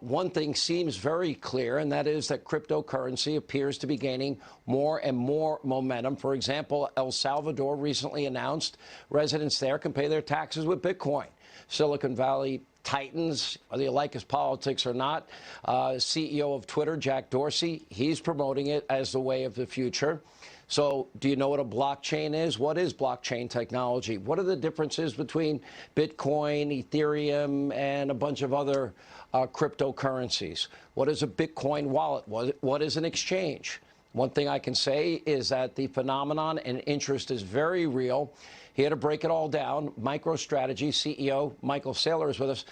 one thing seems very clear, and that is that cryptocurrency appears to be gaining more and more momentum. For example, El Salvador recently announced residents there can pay their taxes with Bitcoin. Silicon Valley titans, whether you like his politics or not, CEO of Twitter, Jack Dorsey, he's promoting it as the way of the future. So do you know what a blockchain is? What is blockchain technology? What are the differences between Bitcoin, Ethereum, and a bunch of other cryptocurrencies? What is a Bitcoin wallet? What is an exchange? One thing I can say is that the phenomenon and interest is very real. Here to break it all down, MicroStrategy CEO Michael Saylor is with us.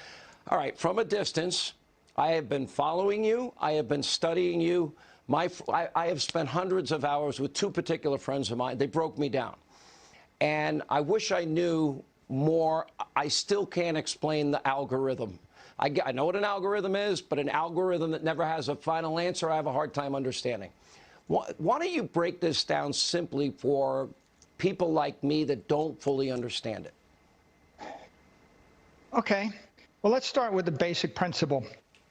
All right, from a distance, I have been following you. I have been studying you. I have spent hundreds of hours with two particular friends of mine. They broke me down. And I wish I knew more. I still can't explain the algorithm. I know what an algorithm is, but an algorithm that never has a final answer, I have a hard time understanding. Why don't you break this down simply for people like me that don't fully understand it? Okay. Well, let's start with the basic principle.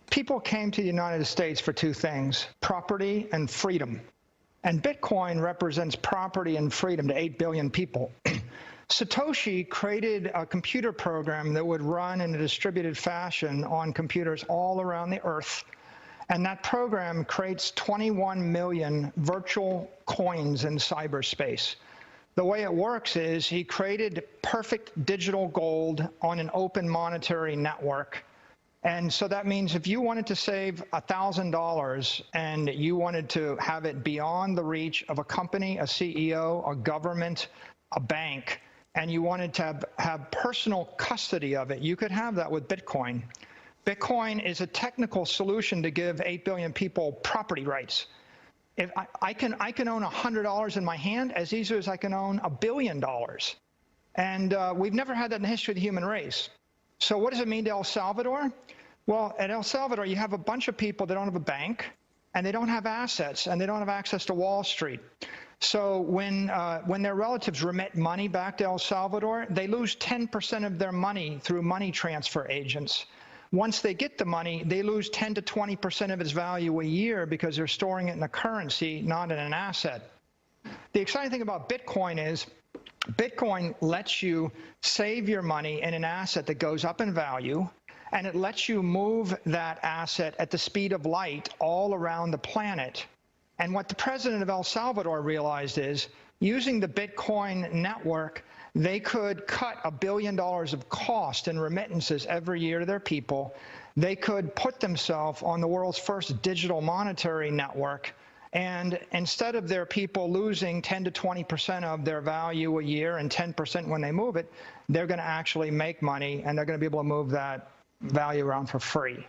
People came to the United States for two things, property and freedom. And Bitcoin represents property and freedom to 8 billion people. Satoshi created a computer program that would run in a distributed fashion on computers all around the earth. And that program creates 21 million virtual coins in cyberspace. The way it works is he created perfect digital gold on an open monetary network. And so that means if you wanted to save $1,000 and you wanted to have it beyond the reach of a company, a CEO, a government, a bank, and you wanted to have personal custody of it, you could have that with Bitcoin. Bitcoin is a technical solution to give 8 billion people property rights. If I can own $100 in my hand as easily as I can own $1 billion. And we've never had that in the history of the human race. So what does it mean to El Salvador? Well, at El Salvador, you have a bunch of people that don't have a bank, and they don't have assets, and they don't have access to Wall Street. So when their relatives remit money back to El Salvador, they lose 10% of their money through money transfer agents. Once they get the money, they lose 10 to 20% of its value a year because they're storing it in a currency, not in an asset. The exciting thing about Bitcoin is Bitcoin lets you save your money in an asset that goes up in value, and it lets you move that asset at the speed of light all around the planet. And what the president of El Salvador realized is, using the Bitcoin network, they could cut $1 billion of cost in remittances every year to their people. They could put themselves on the world's first digital monetary network. And instead of their people losing 10 to 20% of their value a year and 10% when they move it, they're going to actually make money, and they're going to be able to move that value around for free.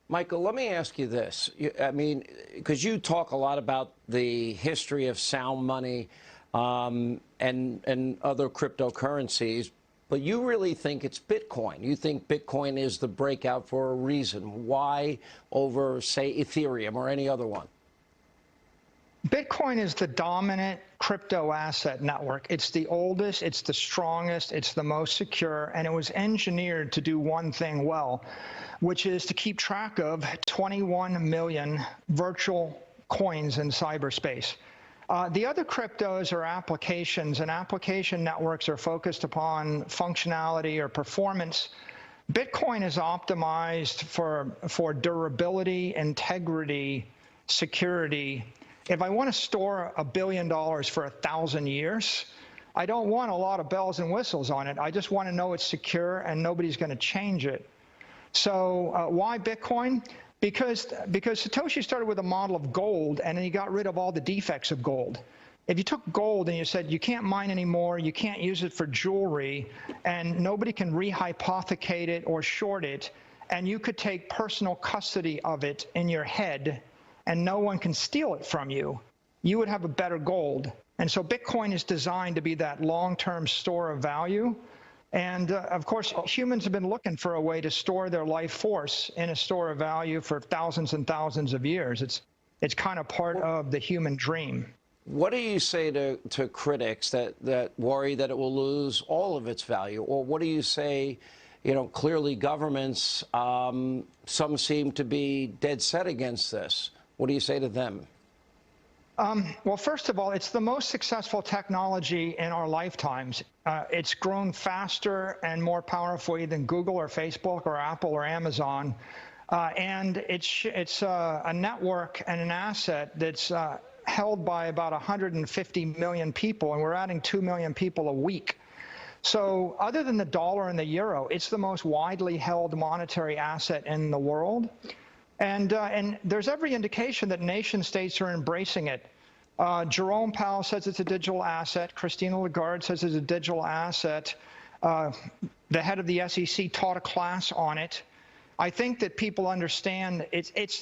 Michael, let me ask you this. I mean, because you talk a lot about the history of sound money and other cryptocurrencies, but you really think it's Bitcoin. You think Bitcoin is the breakout for a reason. Why over, say, Ethereum or any other one? Bitcoin is the dominant crypto asset network. It's the oldest, it's the strongest, it's the most secure, and it was engineered to do one thing well, which is to keep track of 21 million virtual coins in cyberspace. The other cryptos are applications, and application networks are focused upon functionality or performance. Bitcoin is optimized for durability, integrity, security. If I want to store $1 billion for 1,000 years, I don't want a lot of bells and whistles on it. I just want to know it's secure and nobody's going to change it. So why Bitcoin? Because Satoshi started with a model of gold, and then he got rid of all the defects of gold. If you took gold and you said you can't mine anymore, you can't use it for jewelry, and nobody can rehypothecate it or short it, and you could take personal custody of it in your head, and no one can steal it from you, you would have a better gold. And so Bitcoin is designed to be that long-term store of value. And of course, humans have been looking for a way to store their life force in a store of value for thousands and thousands of years. It's kind of part of the human dream. What do you say to critics that worry that it will lose all of its value? Or what do you say clearly governments, some seem to be dead set against this. What do you say to them? Well, first of all, it's the most successful technology in our lifetimes. It's grown faster and more powerfully than Google or Facebook or Apple or Amazon. And it's a network and an asset that's held by about 150 million people, and we're adding 2 million people a week. So other than the dollar and the euro, it's the most widely held monetary asset in the world. And there's every indication that nation states are embracing it. Jerome Powell says it's a digital asset. Christine Lagarde says it's a digital asset. The head of the SEC taught a class on it. I think that people understand it's